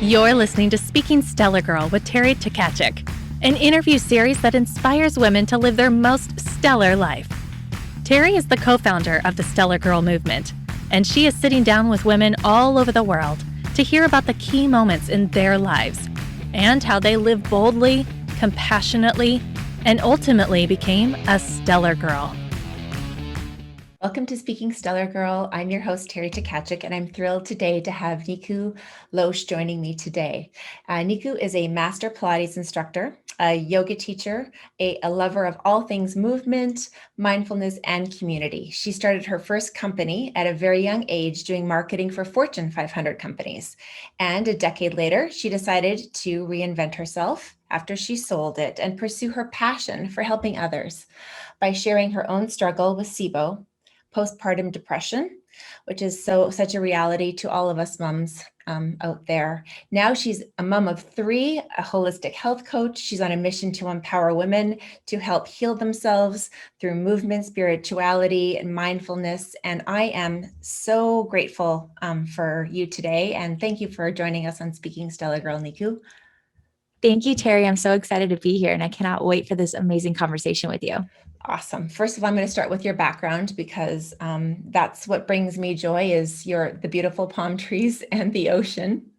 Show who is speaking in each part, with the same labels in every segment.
Speaker 1: You're listening to Speaking Stellar Girl with Teri Tkachuk, an interview series that inspires women to live their most stellar life. Teri is the co-founder of the Stellar Girl movement, and she is sitting down with women all over the world to hear about the key moments in their lives and how they live boldly, compassionately, and ultimately became a stellar girl. Welcome to Speaking Stellar Girl. I'm your host, Teri Tkachuk, and I'm thrilled today to have Nikou Loshe joining me today. Nikou is a master Pilates instructor, a yoga teacher, a lover of all things movement, mindfulness, and community. She started her first company at a very young age doing marketing for Fortune 500 companies. And a decade later, she decided to reinvent herself after she sold it and pursue her passion for helping others by sharing her own struggle with SIBO, postpartum depression, which is such a reality to all of us moms out there. Now she's a mom of three, a holistic health coach. She's on a mission to empower women to help heal themselves through movement, spirituality, and mindfulness. And I am so grateful for you today. And thank you for joining us on Speaking Stellar Girl, Nikou.
Speaker 2: Thank you, Teri. I'm so excited to be here and I cannot wait for this amazing conversation with you.
Speaker 1: Awesome. First of all, I'm going to start with your background because that's what brings me joy is the beautiful palm trees and the ocean.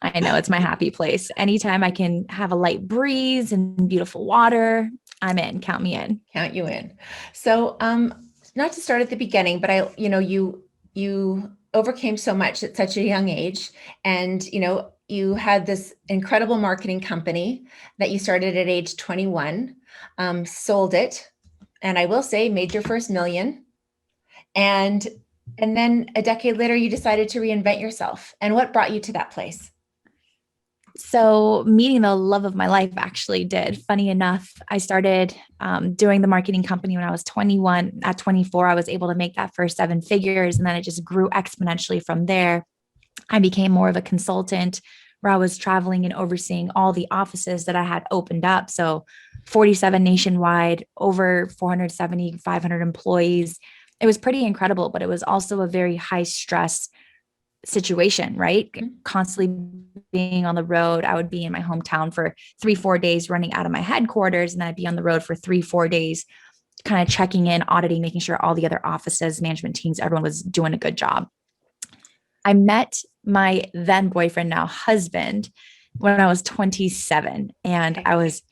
Speaker 2: I know it's my happy place. Anytime I can have a light breeze and beautiful water, I'm in. Count me in.
Speaker 1: Count you in. So not to start at the beginning, but you overcame so much at such a young age, and you had this incredible marketing company that you started at age 21, sold it, and I will say made your first million. And then a decade later, you decided to reinvent yourself. And what brought you to that place?
Speaker 2: So meeting the love of my life actually did. Funny enough, I started doing the marketing company when I was 21. At 24, I was able to make that first 7 figures. And then it just grew exponentially from there. I became more of a consultant where I was traveling and overseeing all the offices that I had opened up. So 47 nationwide, over 470, 500 employees. It was pretty incredible, but it was also a very high stress situation, right? Constantly being on the road. I would be in my hometown for 3-4 days running out of my headquarters, and then I'd be on the road for 3-4 days, kind of checking in, auditing, making sure all the other offices, management teams, everyone was doing a good job. I met my then boyfriend, now husband, when I was 27, and I was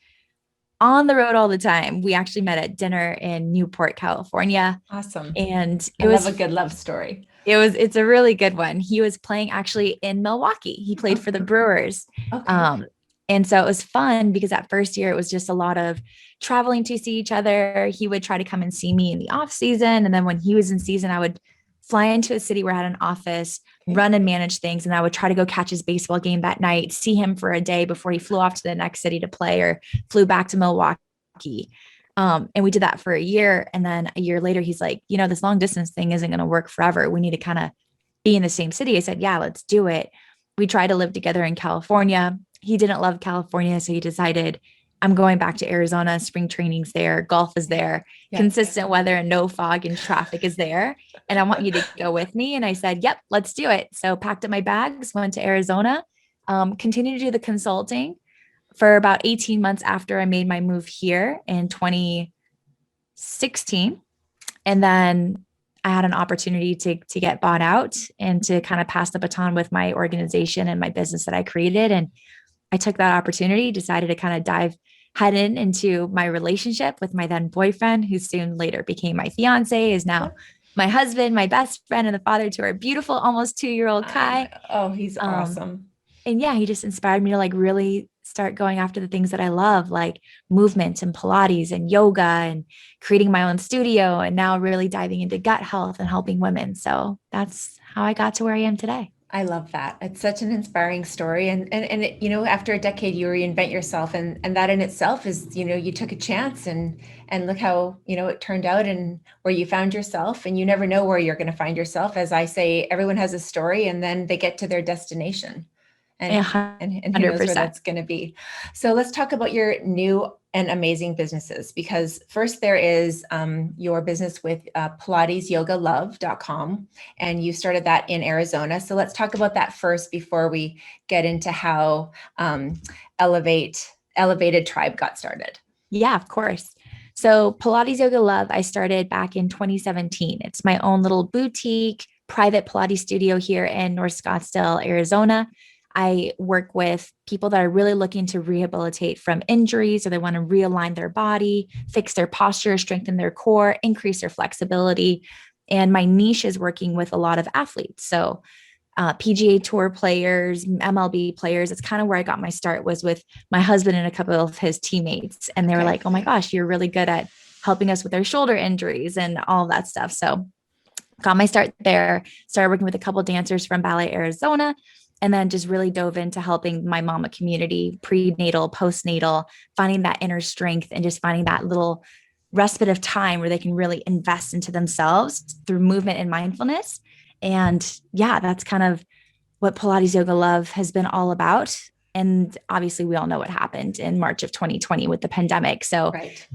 Speaker 2: on the road all the time. We actually met at dinner in Newport, California.
Speaker 1: Awesome.
Speaker 2: And
Speaker 1: I love a good love story.
Speaker 2: It's a really good one. He was playing actually in Milwaukee. He played for the Brewers.
Speaker 1: Okay.
Speaker 2: And so it was fun because that first year it was just a lot of traveling to see each other. He would try to come and see me in the off season. And then when he was in season, I would fly into a city where I had an office, run and manage things. And I would try to go catch his baseball game that night, see him for a day before he flew off to the next city to play or flew back to Milwaukee. And we did that for a year. And then a year later, he's like, this long distance thing isn't going to work forever. We need to kind of be in the same city. I said, yeah, let's do it. We tried to live together in California. He didn't love California. So he decided, I'm going back to Arizona. Spring training's there. Golf is there. Yeah. Consistent weather and no fog and traffic is there. And I want you to go with me. And I said, yep, let's do it. So packed up my bags, went to Arizona, continued to do the consulting for about 18 months after I made my move here in 2016. And then I had an opportunity to get bought out and to kind of pass the baton with my organization and my business that I created. And I took that opportunity, decided to kind of dive head into my relationship with my then boyfriend, who soon later became my fiance, is now my husband, my best friend, and the father to our beautiful, almost 2-year-old Kai.
Speaker 1: Oh, he's awesome.
Speaker 2: And yeah, he just inspired me to really start going after the things that I love, like movement and Pilates and yoga and creating my own studio, and now really diving into gut health and helping women. So that's how I got to where I am today.
Speaker 1: I love that. It's such an inspiring story. And after a decade, you reinvent yourself, and that in itself is, you took a chance and look how, it turned out and where you found yourself. And you never know where you're going to find yourself. As I say, everyone has a story and then they get to their destination.
Speaker 2: A
Speaker 3: and who knows where
Speaker 2: 100%.
Speaker 3: that's going to be. So let's talk about your new and amazing businesses, because first there is your business with PilatesYogaLove.com, and you started that in Arizona. So let's talk about that first before we get into how Elevated Tribe got started.
Speaker 2: Yeah, of course. So Pilates Yoga Love, I started back in 2017. It's my own little boutique private Pilates studio here in North Scottsdale, Arizona. I work with people that are really looking to rehabilitate from injuries, or they want to realign their body, fix their posture, strengthen their core, increase their flexibility. And my niche is working with a lot of athletes. So PGA Tour players, MLB players. It's kind of where I got my start, was with my husband and a couple of his teammates. And they were like, oh my gosh, you're really good at helping us with our shoulder injuries and all of that stuff. So got my start there, started working with a couple of dancers from Ballet Arizona, and then just really dove into helping my mama community, prenatal, postnatal, finding that inner strength and just finding that little respite of time where they can really invest into themselves through movement and mindfulness. And yeah, that's kind of what Pilates Yoga Love has been all about. And obviously we all know what happened in March of 2020 with the pandemic. So
Speaker 3: right.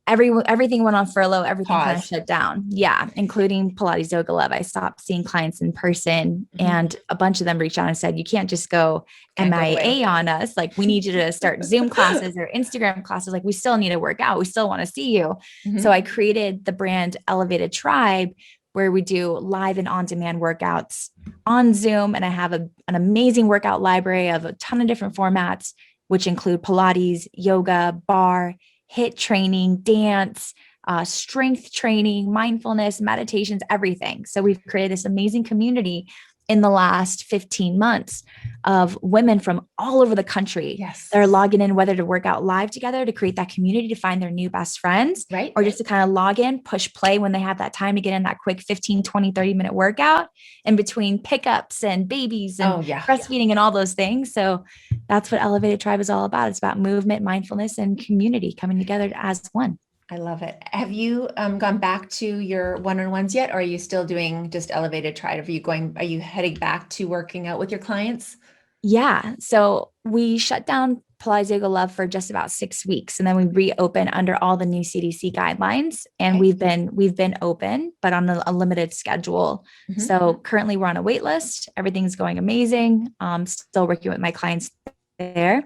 Speaker 2: Everything went on furlough, everything kind of
Speaker 3: Pause.
Speaker 2: shut down. Yeah. Including Pilates Yoga Love. I stopped seeing clients in person, and a bunch of them reached out and said, you can't just go MIA on us. Like, we need you to start Zoom classes or Instagram classes. Like, we still need to work out. We still want to see you. So I created the brand Elevated Tribe, where we do live and on-demand workouts on Zoom. And I have an amazing workout library of a ton of different formats, which include Pilates, yoga, bar, HIIT training, dance, strength training, mindfulness, meditations, everything. So we've created this amazing community in the last 15 months of women from all over the country.
Speaker 3: Yes.
Speaker 2: That are logging in, whether to work out live together, to create that community, to find their new best friends,
Speaker 3: right,
Speaker 2: or just to kind of log in, push play when they have that time to get in that quick 15, 20, 30-minute workout in between pickups and babies and breastfeeding and all those things. So that's what Elevated Tribe is all about. It's about movement, mindfulness, and community coming together as one.
Speaker 3: I love it. Have you gone back to your one-on-ones yet? Or are you still doing just Elevated Tribe? Are you heading back to working out with your clients?
Speaker 2: Yeah. So we shut down Pilates Yoga Love for just about 6 weeks, and then we reopened under all the new CDC guidelines. And we've been open, but on a limited schedule. So currently we're on a wait list. Everything's going amazing. Still working with my clients there.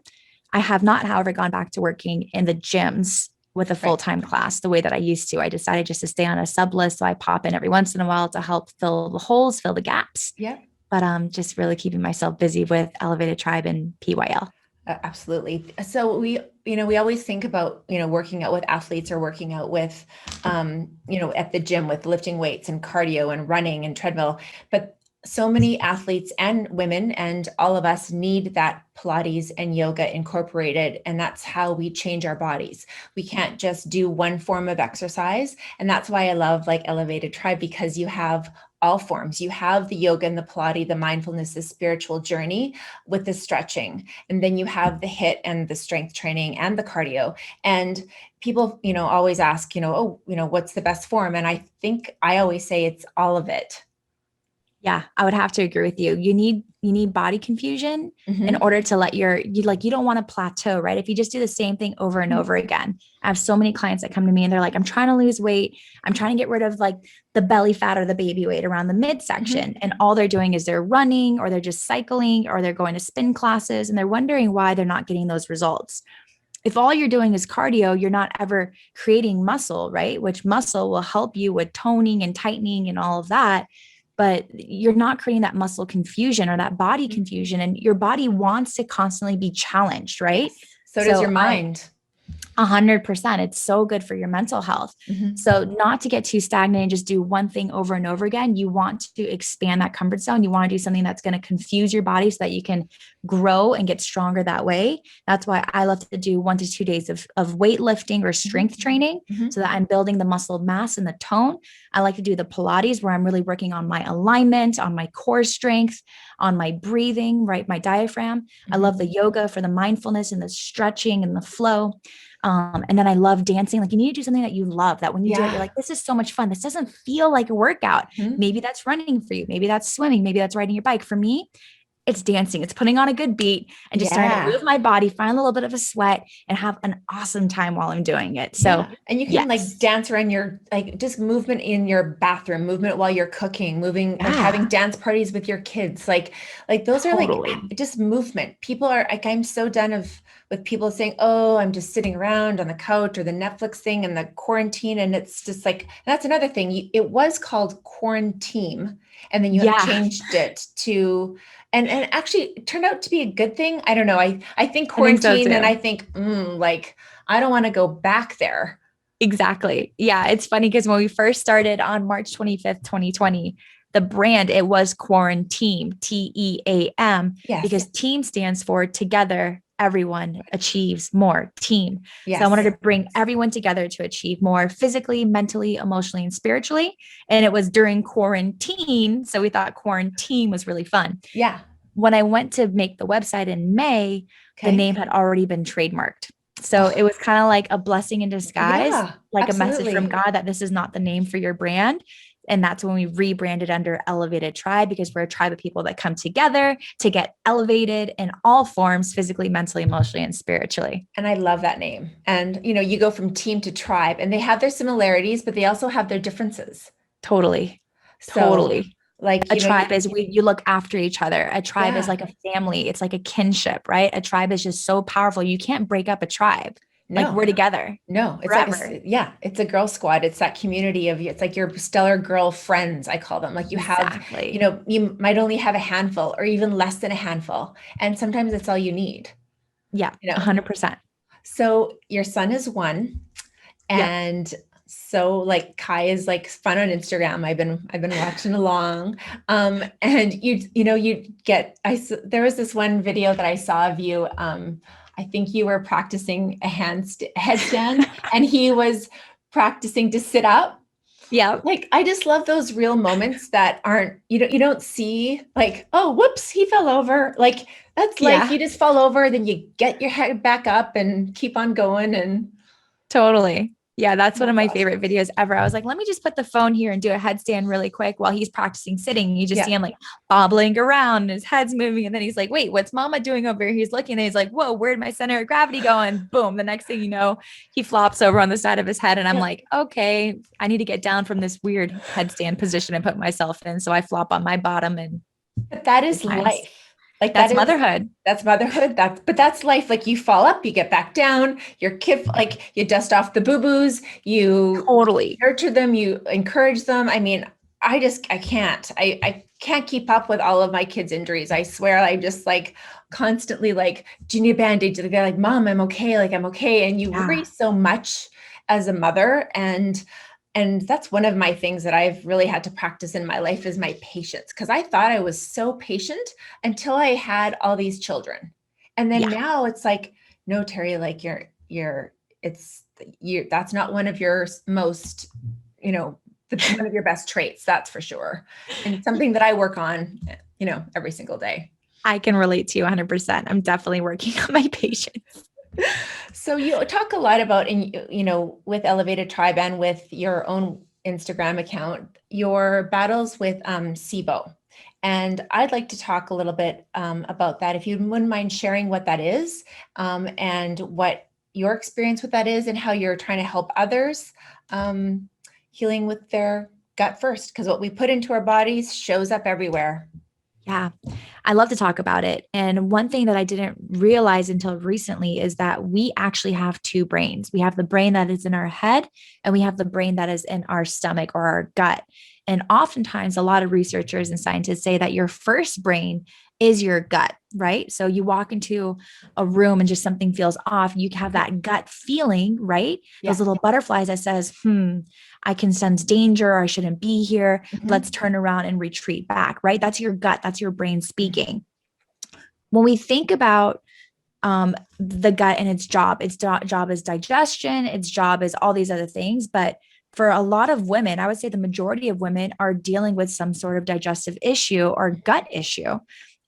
Speaker 2: I have not, however, gone back to working in the gyms with a full-time class the way that I used to. I decided just to stay on a sub list. So I pop in every once in a while to help fill the holes, fill the gaps.
Speaker 3: Yeah.
Speaker 2: But just really keeping myself busy with Elevated Tribe and PYL.
Speaker 3: Absolutely. So we always think about, working out with athletes, or working out with, at the gym with lifting weights and cardio and running and treadmill, but so many athletes and women and all of us need that Pilates and yoga incorporated. And that's how we change our bodies. We can't just do one form of exercise. And that's why I love Elevated Tribe, because you have all forms. You have the yoga and the Pilates, the mindfulness, the spiritual journey with the stretching. And then you have the HIIT and the strength training and the cardio. And people, always ask, what's the best form? And I think I always say it's all of it.
Speaker 2: Yeah, I would have to agree with you. You need body confusion in order to you don't want to plateau, right? If you just do the same thing over and over again. I have so many clients that come to me and they're like, I'm trying to lose weight. I'm trying to get rid of the belly fat or the baby weight around the midsection. And all they're doing is they're running, or they're just cycling, or they're going to spin classes, and they're wondering why they're not getting those results. If all you're doing is cardio, you're not ever creating muscle, right? Which muscle will help you with toning and tightening and all of that. But you're not creating that muscle confusion or that body confusion. And your body wants to constantly be challenged, right?
Speaker 3: So does your mind.
Speaker 2: 100%. It's so good for your mental health. So not to get too stagnant and just do one thing over and over again. You want to expand that comfort zone. You want to do something that's going to confuse your body so that you can grow and get stronger that way. That's why I love to do 1 to 2 days of weightlifting or strength training, so that I'm building the muscle mass and the tone. I like to do the Pilates, where I'm really working on my alignment, on my core strength, on my breathing, right? My diaphragm. I love the yoga for the mindfulness and the stretching and the flow. And then I love dancing. You need to do something that you love, that when you do it, you're like, this is so much fun. This doesn't feel like a workout. Maybe that's running for you. Maybe that's swimming. Maybe that's riding your bike. For me, it's dancing, it's putting on a good beat and just starting to move my body, find a little bit of a sweat and have an awesome time while I'm doing it. So,
Speaker 3: and you can like dance around your, like just movement in your bathroom, movement while you're cooking, moving, like having dance parties with your kids. Like those are like just movement. People are like, I'm so done with people saying, oh, I'm just sitting around on the couch or the Netflix thing and the quarantine. And it's just like, that's another thing. It was called quarantine. And then you changed it to, and actually it turned out to be a good thing. I don't know. I think quarantine, and I think, like, I don't want to go back there.
Speaker 2: Exactly. Yeah. It's funny because when we first started on March 25th, 2020, the brand, it was Quarantine, TEAM, because team stands for together, everyone achieves more, team. So I wanted to bring everyone together to achieve more physically, mentally, emotionally, and spiritually. And it was during quarantine. So we thought quarantine was really fun.
Speaker 3: Yeah.
Speaker 2: When I went to make the website in May, the name had already been trademarked. So it was kind of like a blessing in disguise, like a message from God that this is not the name for your brand. And that's when we rebranded under Elevated Tribe, because we're a tribe of people that come together to get elevated in all forms, physically, mentally, emotionally, and spiritually.
Speaker 3: And I love that name. And, you go from team to tribe, and they have their similarities, but they also have their differences.
Speaker 2: Totally. Like a tribe is you look after each other. A tribe is like a family. It's like a kinship, right? A tribe is just so powerful. You can't break up a tribe. No. Like we're together.
Speaker 3: No, it's forever. It's a girl squad. It's that community of, it's like your stellar girl friends, I call them. Like you have, you might only have a handful or even less than a handful. And sometimes it's all you need.
Speaker 2: Yeah. 100%.
Speaker 3: So your son is 1 and so like Kai is like fun on Instagram. I've been watching along. And there was this one video that I saw of you. I think you were practicing a headstand and he was practicing to sit up.
Speaker 2: Yeah.
Speaker 3: Like, I just love those real moments that aren't, you don't see like, oh, whoops, he fell over. Like that's life. You just fall over, then you get your head back up and keep on going. And
Speaker 2: totally. Yeah, that's one of my favorite videos ever. I was like, let me just put the phone here and do a headstand really quick while he's practicing sitting. You just see him like bobbling around and his head's moving. And then he's like, wait, what's mama doing over here? He's looking and he's like, whoa, where'd my center of gravity go? And boom, the next thing you know, he flops over on the side of his head. And I'm like, okay, I need to get down from this weird headstand position and put myself in. So I flop on my bottom.
Speaker 3: But that is life. Like
Speaker 2: that's motherhood.
Speaker 3: That's motherhood. But that's life. Like you fall up, you get back down, your kid, like you dust off the boo-boos, you
Speaker 2: totally
Speaker 3: nurture them, you encourage them. I mean, I can't keep up with all of my kids' injuries. I swear I just like constantly like, do you need a bandage? They're like, Mom, I'm okay. Like I'm okay. And you worry so much as a mother. And that's one of my things that I've really had to practice in my life is my patience. Cause I thought I was so patient until I had all these children. And then now it's like, no, Teri, like that's not one of your most, one of your best traits. That's for sure. And something that I work on, every single day.
Speaker 2: I can relate to you 100%. I'm definitely working on my patience.
Speaker 3: So you talk a lot about, with Elevated Tribe and with your own Instagram account, your battles with SIBO. And I'd like to talk a little bit about that. If you wouldn't mind sharing what that is and what your experience with that is and how you're trying to help others healing with their gut first, because what we put into our bodies shows up everywhere.
Speaker 2: Yeah, I love to talk about it. And one thing that I didn't realize until recently is that we actually have 2 brains. We have the brain that is in our head and we have the brain that is in our stomach or our gut. And oftentimes a lot of researchers and scientists say that your first brain is your gut, right? So you walk into a room and just something feels off. You have that gut feeling, right? Those little butterflies that says, I can sense danger, or I shouldn't be here. Let's turn around and retreat back, right? That's your gut. That's your brain speaking. When we think about the gut and its job is digestion. Its job is all these other things. But for a lot of women, I would say the majority of women are dealing with some sort of digestive issue or gut issue.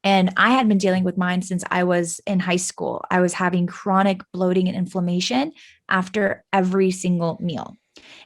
Speaker 2: And I had been dealing with mine since I was in high school. I was having chronic bloating and inflammation after every single meal.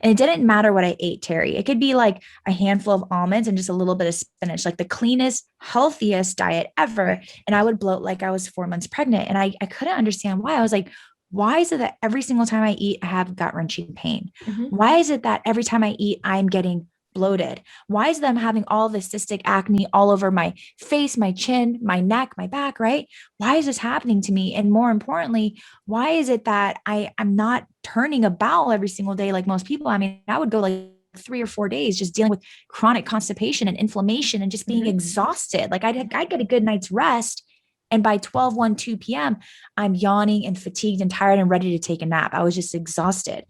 Speaker 2: And it didn't matter what I ate, Teri. It could be like a handful of almonds and just a little bit of spinach, like the cleanest, healthiest diet ever. And I would bloat like I was 4 months pregnant. And I couldn't understand why. I was like, why is it that every single time I eat, I have gut wrenching pain? Why is it that every time I eat, I'm getting bloated? Why is it that I'm having all this cystic acne all over my face, my chin, my neck, my back, right? Why is this happening to me? And more importantly, why is it that I'm not turning a bowel every single day like most people? I mean, I would go like 3 or 4 days just dealing with chronic constipation and inflammation and just being exhausted. Like I'd get a good night's rest. And by 12, 1, 2 p.m., I'm yawning and fatigued and tired and ready to take a nap. I was just exhausted.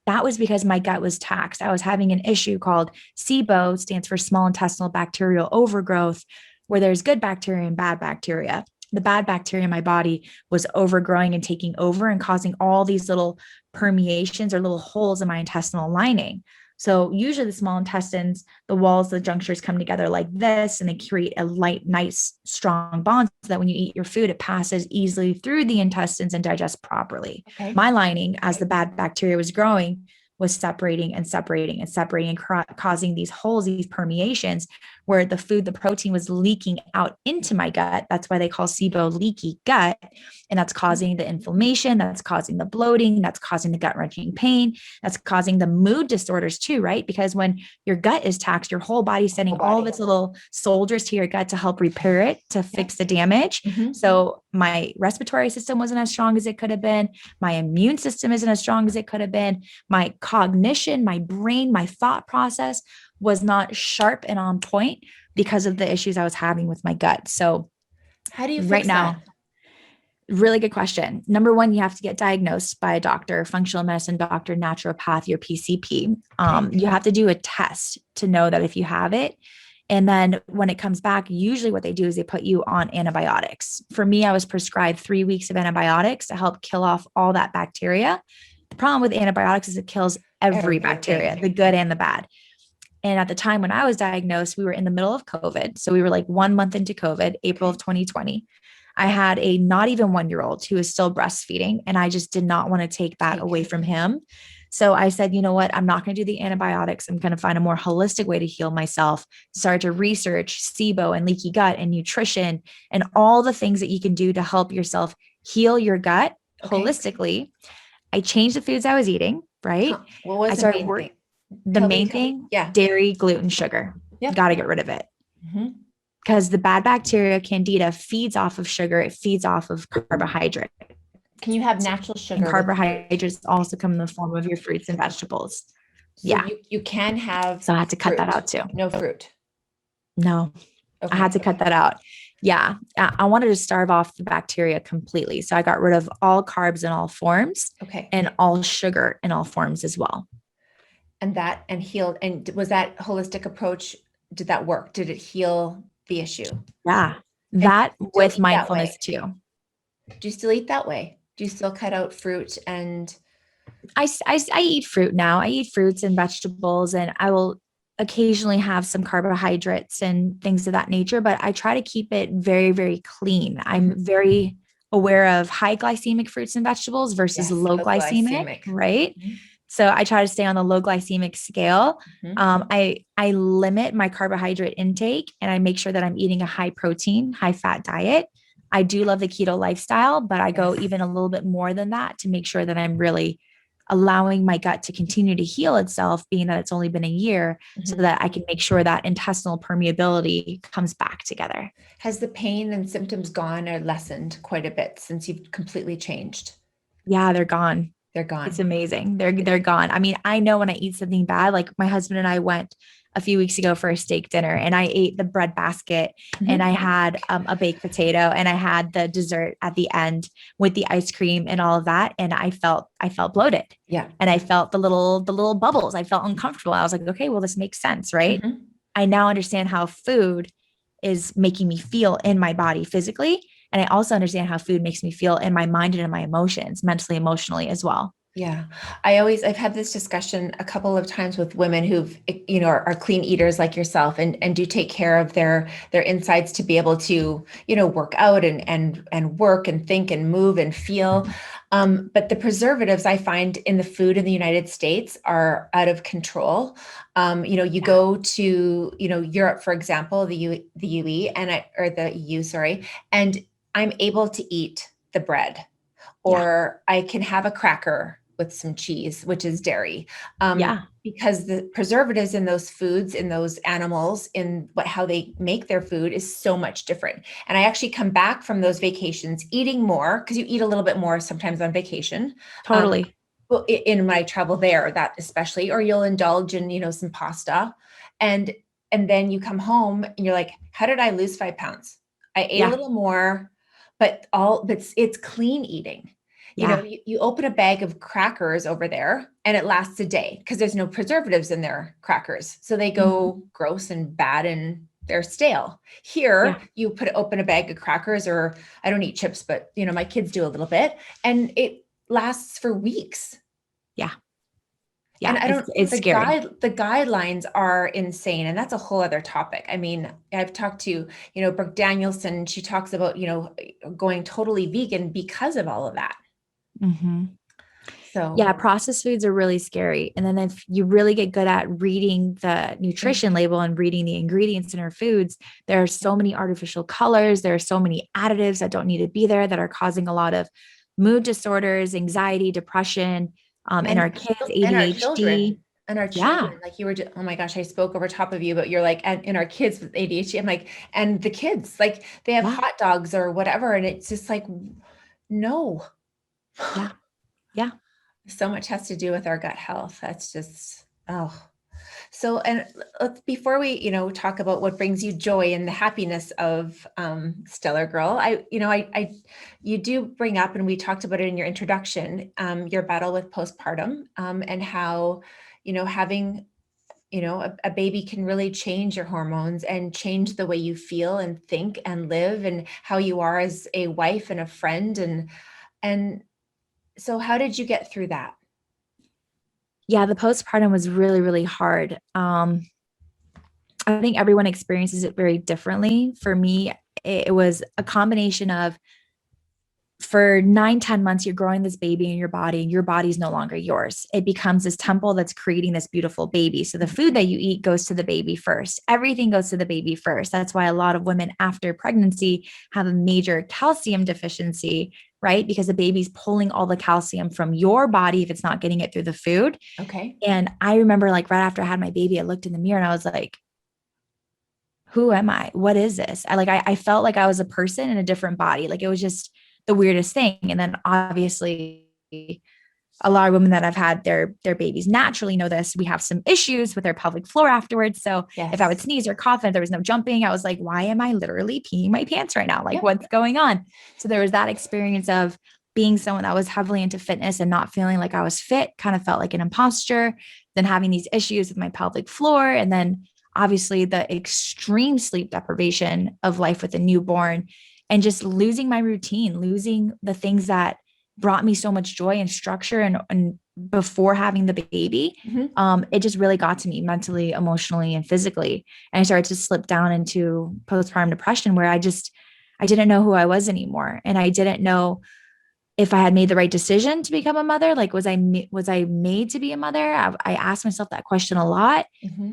Speaker 2: That was because my gut was taxed. I was having an issue called SIBO, stands for small intestinal bacterial overgrowth, where there's good bacteria and bad bacteria. The bad bacteria in my body was overgrowing and taking over and causing all these little permeations or little holes in my intestinal lining. So usually the small intestines, the walls, the junctures come together like this, and they create a light, nice, strong bond so that when you eat your food, it passes easily through the intestines and digests properly. Okay. My lining, as the bad bacteria was growing, was separating and separating and separating and causing these holes, these permeations where the food, the protein was leaking out into my gut. That's why they call SIBO leaky gut. And that's causing the inflammation, that's causing the bloating, that's causing the gut wrenching pain, that's causing the mood disorders too, right? Because when your gut is taxed, your whole body's sending all of its little soldiers to your gut to help repair it, to fix the damage. So my respiratory system wasn't as strong as it could have been. My immune system isn't as strong as it could have been. My cognition, my brain, my thought process was not sharp and on point because of the issues I was having with my gut. So
Speaker 3: how do you fix
Speaker 2: right now,
Speaker 3: that?
Speaker 2: Really good question. Number one, you have to get diagnosed by a doctor, functional medicine doctor, naturopath, your PCP. You have to do a test to know that if you have it. And then when it comes back, usually what they do is they put you on antibiotics. For me, I was prescribed 3 weeks of antibiotics to help kill off all that bacteria. The problem with antibiotics is it kills every bacteria, the good and the bad. And at the time when I was diagnosed, we were in the middle of COVID. So we were like 1 month into COVID, April of 2020. I had a not even 1-year-old who was still breastfeeding, and I just did not want to take that away from him. So I said, you know what? I'm not going to do the antibiotics. I'm going to find a more holistic way to heal myself. Started to research SIBO and leaky gut and nutrition and all the things that you can do to help yourself heal your gut holistically. I changed the foods I was eating, right?
Speaker 3: What was
Speaker 2: I started working. The main thing, dairy, gluten, sugar. Got to get rid of it. Because the bad bacteria, candida, feeds off of sugar. It feeds off of carbohydrate.
Speaker 3: Can you have natural sugar?
Speaker 2: And carbohydrates also come in the form of your fruits and vegetables.
Speaker 3: So you can have.
Speaker 2: So I had to cut that out too.
Speaker 3: No fruit.
Speaker 2: No, I had to cut that out. Yeah. I wanted to starve off the bacteria completely. So I got rid of all carbs in all forms. And all sugar in all forms as well.
Speaker 3: And healed. And was that holistic approach, did that work? Did it heal the issue?
Speaker 2: Yeah. That with mindfulness too.
Speaker 3: Do you still eat that way? Do you still cut out fruit? And
Speaker 2: I eat fruit now. I eat fruits and vegetables, and I will occasionally have some carbohydrates and things of that nature, but I try to keep it very, very clean. I'm very aware of high glycemic fruits and vegetables versus low glycemic, right? So I try to stay on the low glycemic scale. I limit my carbohydrate intake, and I make sure that I'm eating a high protein, high fat diet. I do love the keto lifestyle, but I go even a little bit more than that to make sure that I'm really allowing my gut to continue to heal itself, being that it's only been a year, so that I can make sure that intestinal permeability comes back together.
Speaker 3: Has the pain and symptoms gone or lessened quite a bit since you've completely changed?
Speaker 2: Yeah, they're gone.
Speaker 3: They're gone.
Speaker 2: It's amazing. They're gone. I mean, I know when I eat something bad, like my husband and I went a few weeks ago for a steak dinner, and I ate the bread basket and I had a baked potato, and I had the dessert at the end with the ice cream and all of that. And I felt bloated. Yeah. And I felt the little bubbles. I felt uncomfortable. I was like, okay, well, this makes sense. Right. I now understand how food is making me feel in my body physically. And I also understand how food makes me feel in my mind and in my emotions, mentally, emotionally as well.
Speaker 3: Yeah. I've had this discussion a couple of times with women who've, are clean eaters like yourself and do take care of their insides to be able to, work out and work and think and move and feel. But the preservatives I find in the food in the United States are out of control. You go to, Europe, for example, the UE or the EU, sorry, and I'm able to eat the bread, or I can have a cracker with some cheese, which is dairy. Because the preservatives in those foods, in those animals, in how they make their food is so much different. And I actually come back from those vacations eating more, because you eat a little bit more sometimes on vacation.
Speaker 2: Totally.
Speaker 3: Well, in my travel there, that especially, or you'll indulge in, some pasta, and then you come home and you're like, how did I lose 5 pounds? I ate a little more, but it's clean eating. You open a bag of crackers over there and it lasts a day because there's no preservatives in their crackers. So they go gross and bad and they're stale. Here, you open a bag of crackers, or I don't eat chips, but my kids do a little bit, and it lasts for weeks.
Speaker 2: Yeah.
Speaker 3: And
Speaker 2: it's scary.
Speaker 3: The guidelines are insane. And that's a whole other topic. I mean, I've talked to, Brooke Danielson. She talks about, going totally vegan because of all of that.
Speaker 2: Mm-hmm.
Speaker 3: So
Speaker 2: processed foods are really scary. And then if you really get good at reading the nutrition label and reading the ingredients in our foods, there are so many artificial colors. There are so many additives that don't need to be there, that are causing a lot of mood disorders, anxiety, depression, in our kids, ADHD.
Speaker 3: And our children, like you were oh my gosh, I spoke over top of you, but you're like, and in our kids with ADHD, I'm like, and the kids, like they have hot dogs or whatever. And it's just like, no.
Speaker 2: Yeah.
Speaker 3: So much has to do with our gut health. That's just, So, and before we, talk about what brings you joy and the happiness of Stellar Girl, you do bring up, and we talked about it in your introduction, your battle with postpartum, and how, having, a baby can really change your hormones and change the way you feel and think and live, and how you are as a wife and a friend. And so how did you get through that?
Speaker 2: Yeah, the postpartum was really, really hard. I think everyone experiences it very differently. For me, it was a combination of, for 9-10 months, you're growing this baby in your body, and your body's no longer yours. It becomes this temple that's creating this beautiful baby. So the food that you eat goes to the baby first. Everything goes to the baby first. That's why a lot of women after pregnancy have a major calcium deficiency, right? Because the baby's pulling all the calcium from your body if it's not getting it through the food.
Speaker 3: Okay.
Speaker 2: And I remember, like, right after I had my baby, I looked in the mirror and I was like, who am I? What is this? I felt like I was a person in a different body. Like, it was just the weirdest thing. And then obviously a lot of women that have had their babies naturally know this. We have some issues with our pelvic floor afterwards. So if I would sneeze or cough and there was no jumping, I was like, why am I literally peeing my pants right now? Like, what's going on? So there was that experience of being someone that was heavily into fitness and not feeling like I was fit, kind of felt like an imposter, then having these issues with my pelvic floor. And then obviously the extreme sleep deprivation of life with a newborn, and just losing my routine, losing the things that brought me so much joy and structure. And before having the baby, it just really got to me mentally, emotionally, and physically. And I started to slip down into postpartum depression, where I didn't know who I was anymore. And I didn't know if I had made the right decision to become a mother. Like, was I made to be a mother? I asked myself that question a lot.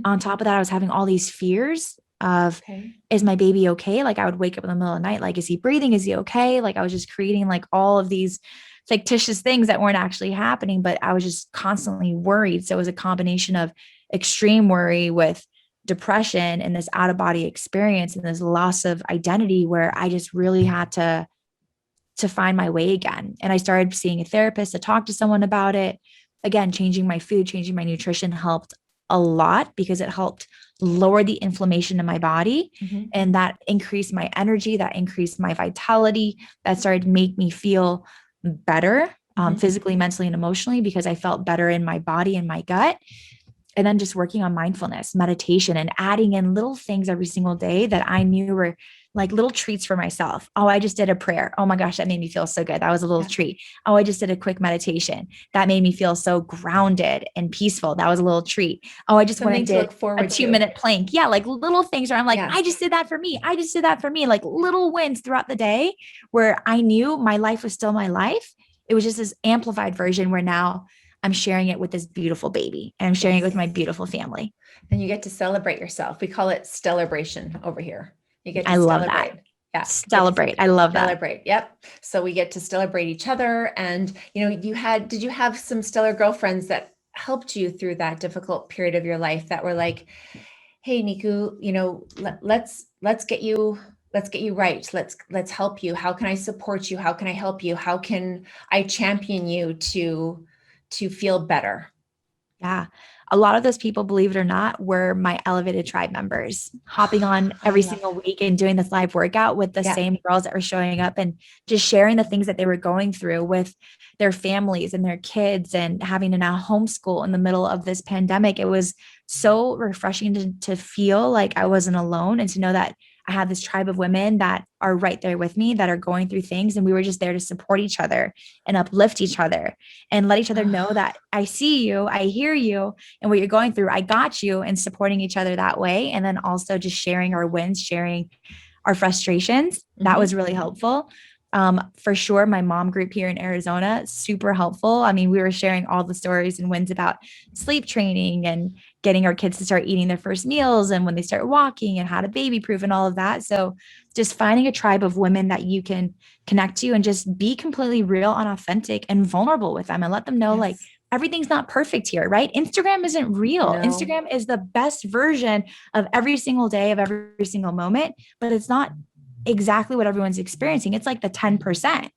Speaker 2: On top of that, I was having all these fears of, is my baby okay? Like, I would wake up in the middle of the night, like, is he breathing? Is he okay? Like, I was just creating like all of these fictitious things that weren't actually happening, but I was just constantly worried. So it was a combination of extreme worry with depression and this out of body experience and this loss of identity, where I just really had to find my way again. And I started seeing a therapist to talk to someone about it. Again, changing my food, changing my nutrition helped a lot, because it helped lower the inflammation in my body. And that increased my energy, that increased my vitality, that started to make me feel better, physically, mentally, and emotionally, because I felt better in my body and my gut. And then just working on mindfulness, meditation, and adding in little things every single day that I knew were like little treats for myself. Oh, I just did a prayer. Oh my gosh, that made me feel so good. That was a little treat. Oh, I just did a quick meditation. That made me feel so grounded and peaceful. That was a little treat. Oh, I just went and did a 2-minute plank. Yeah, like little things where I'm like, I just did that for me. I just did that for me. Like little wins throughout the day, where I knew my life was still my life. it was just this amplified version where now I'm sharing it with this beautiful baby and I'm sharing it with my beautiful family.
Speaker 3: And you get to celebrate yourself. We call it stellarbration over here. You get to
Speaker 2: I love
Speaker 3: celebrate.
Speaker 2: that.
Speaker 3: Yeah.
Speaker 2: Celebrate. I love that.
Speaker 3: Celebrate. Yep. So we get to celebrate each other. And, you know, did you have some stellar girlfriends that helped you through that difficult period of your life that were like, hey, Nikou, you know, let's get you right. Let's help you. How can I support you? How can I help you? How can I champion you to feel better?
Speaker 2: Yeah. A lot of those people, believe it or not, were my elevated tribe members, hopping on every single week and doing this live workout with the same girls that were showing up and just sharing the things that they were going through with their families and their kids and having to now homeschool in the middle of this pandemic. It was so refreshing to feel like I wasn't alone and to know that I had this tribe of women that are right there with me, that are going through things. And we were just there to support each other and uplift each other and let each other know that I see you, I hear you, and what you're going through, I got you, and supporting each other that way. And then also just sharing our wins, sharing our frustrations. That was really helpful. For sure, my mom group here in Arizona, super helpful. I mean, we were sharing all the stories and wins about sleep training and getting our kids to start eating their first meals and when they start walking and how to baby proof and all of that. So just finding a tribe of women that you can connect to and just be completely real and authentic and vulnerable with them and let them know like everything's not perfect here, right? Instagram isn't real. No. Instagram is the best version of every single day of every single moment, but it's not exactly what everyone's experiencing. It's like the 10%.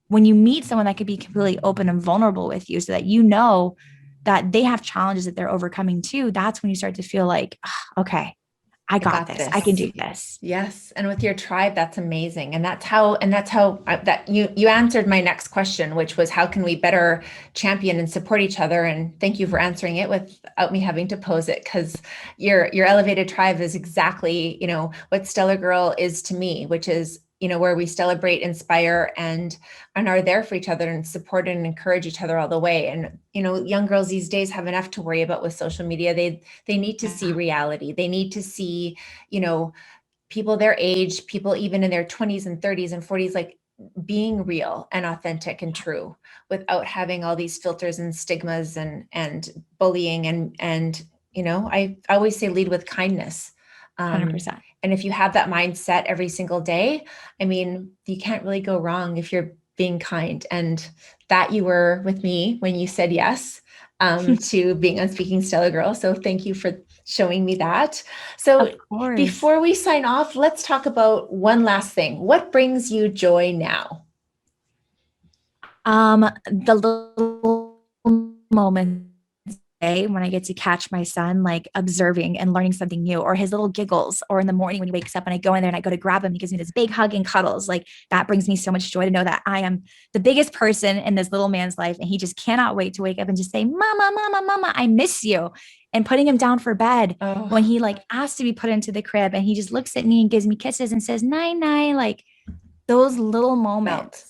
Speaker 2: When you meet someone that could be completely open and vulnerable with you so that you know that they have challenges that they're overcoming too, that's when you start to feel like, oh, okay, I got this. I can do this.
Speaker 3: Yes. And with your tribe, that's amazing. And that's how that you answered my next question, which was how can we better champion and support each other? And thank you for answering it without me having to pose it, because your elevated tribe is exactly, you know, what Stellar Girl is to me, which is, you know, where we celebrate, inspire, and are there for each other and support and encourage each other all the way. And, you know, young girls these days have enough to worry about with social media. They need to see reality. They need to see, you know, people their age, people even in their 20s and 30s and 40s, like being real and authentic and true without having all these filters and stigmas and bullying. And, you know, I always say lead with kindness.
Speaker 2: 100%.
Speaker 3: And if you have that mindset every single day, I mean, you can't really go wrong if you're being kind. And that you were with me when you said yes to being on Speaking Stellar Girl. So thank you for showing me that. So before we sign off, let's talk about one last thing. What brings you joy now?
Speaker 2: The little moments when I get to catch my son, like observing and learning something new, or his little giggles, or in the morning when he wakes up and I go in there and I go to grab him, he gives me this big hug and cuddles. Like that brings me so much joy to know that I am the biggest person in this little man's life. And he just cannot wait to wake up and just say, mama, mama, mama, I miss you. And putting him down for bed when he like asks to be put into the crib and he just looks at me and gives me kisses and says, night, night, like those little moments.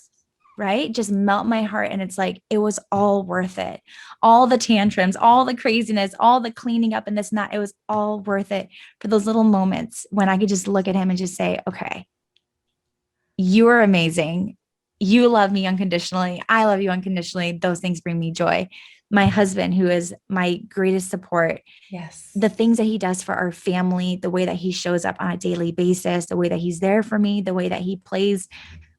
Speaker 2: Right? Just melt my heart. And it's like, it was all worth it. All the tantrums, all the craziness, all the cleaning up and this and that, it was all worth it for those little moments when I could just look at him and just say, okay, you are amazing. You love me unconditionally. I love you unconditionally. Those things bring me joy. My husband, who is my greatest support.
Speaker 3: Yes.
Speaker 2: The things that he does for our family, the way that he shows up on a daily basis, the way that he's there for me, the way that he plays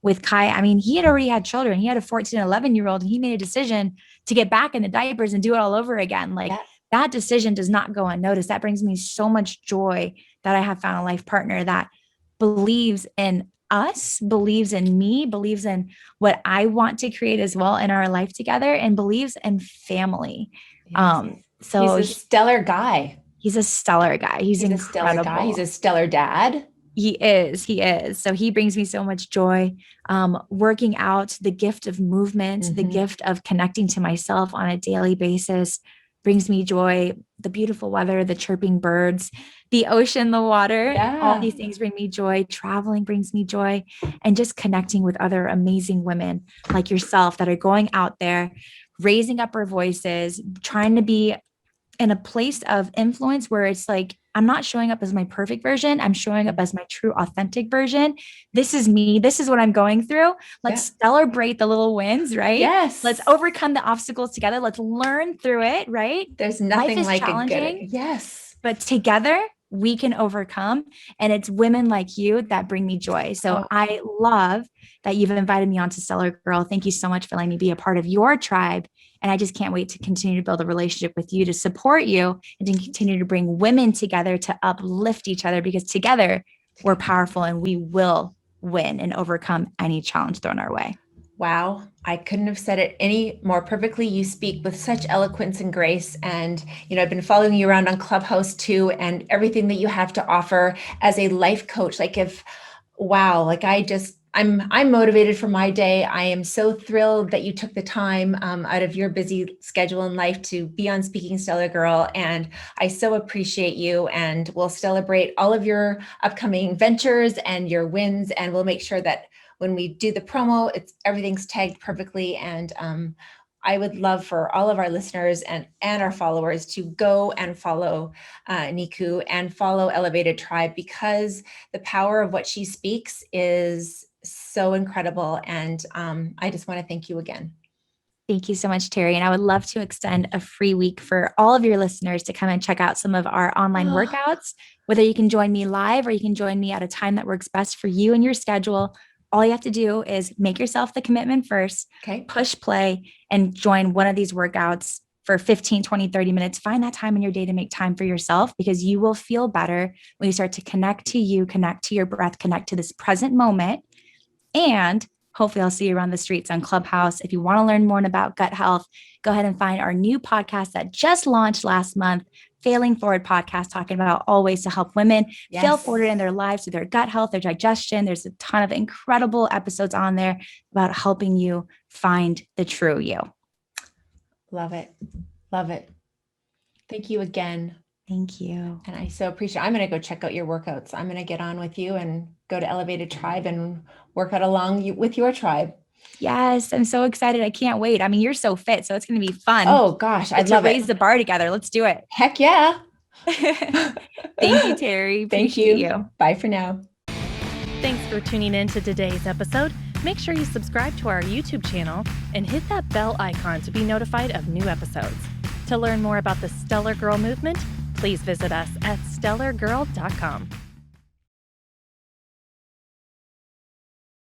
Speaker 2: with Kai. I mean, he had already had children. He had a 14, 11-year-old, and he made a decision to get back in the diapers and do it all over again. Like that decision does not go unnoticed. That brings me so much joy that I have found a life partner that believes in us, believes in me, believes in what I want to create as well in our life together, and believes in family. So
Speaker 3: he's a stellar guy.
Speaker 2: He's a stellar guy. He's incredible.
Speaker 3: A stellar guy. He's a stellar dad.
Speaker 2: He is. So he brings me so much joy. Working out, the gift of movement, the gift of connecting to myself on a daily basis brings me joy. The beautiful weather, the chirping birds, the ocean, the water, all these things bring me joy. Traveling brings me joy, and just connecting with other amazing women like yourself that are going out there, raising up our voices, trying to be in a place of influence where it's like, I'm not showing up as my perfect version. I'm showing up as my true, authentic version. This is me. This is what I'm going through. Let's celebrate the little wins, right?
Speaker 3: Yes.
Speaker 2: Let's overcome the obstacles together. Let's learn through it, right?
Speaker 3: There's nothing
Speaker 2: Life is
Speaker 3: like
Speaker 2: challenging,
Speaker 3: a good, yes.
Speaker 2: but together we can overcome. And it's women like you that bring me joy. So I love that you've invited me on to Stellar Girl. Thank you so much for letting me be a part of your tribe. And I just can't wait to continue to build a relationship with you, to support you, and to continue to bring women together to uplift each other, because together we're powerful and we will win and overcome any challenge thrown our way.
Speaker 3: Wow. I couldn't have said it any more perfectly. You speak with such eloquence and grace. And, I've been following you around on Clubhouse too, and everything that you have to offer as a life coach. I'm motivated for my day. I am so thrilled that you took the time out of your busy schedule in life to be on Speaking Stellar Girl. And I so appreciate you, and we'll celebrate all of your upcoming ventures and your wins. And we'll make sure that when we do the promo, everything's tagged perfectly. And I would love for all of our listeners and our followers to go and follow Nikou and follow Elevated Tribe, because the power of what she speaks is so incredible. And I just want to thank you again.
Speaker 2: Thank you so much, Teri. And I would love to extend a free week for all of your listeners to come and check out some of our online workouts, whether you can join me live or you can join me at a time that works best for you and your schedule. All you have to do is make yourself the commitment first, push play, and join one of these workouts for 15, 20, 30 minutes. Find that time in your day to make time for yourself, because you will feel better when you start to connect to you, connect to your breath, connect to this present moment. And hopefully I'll see you around the streets on Clubhouse. If you want to learn more about gut health, go ahead and find our new podcast that just launched last month, Failing Forward Podcast, talking about all ways to help women fail forward in their lives with their gut health, their digestion. There's a ton of incredible episodes on there about helping you find the true you.
Speaker 3: Love it. Love it. Thank you again.
Speaker 2: Thank you.
Speaker 3: And I so appreciate it. I'm going to go check out your workouts. I'm going to get on with you and go to Elevated Tribe and work out along with your tribe.
Speaker 2: Yes, I'm so excited. I can't wait. I mean, you're so fit, so it's going to be fun.
Speaker 3: Oh gosh, I'd love it.
Speaker 2: Raise the bar together. Let's do it.
Speaker 3: Heck yeah.
Speaker 2: Thank you, Teri.
Speaker 3: Thank you. Bye for now.
Speaker 1: Thanks for tuning in to today's episode. Make sure you subscribe to our YouTube channel and hit that bell icon to be notified of new episodes. To learn more about the Stellar Girl movement, please visit us at stellargirl.com.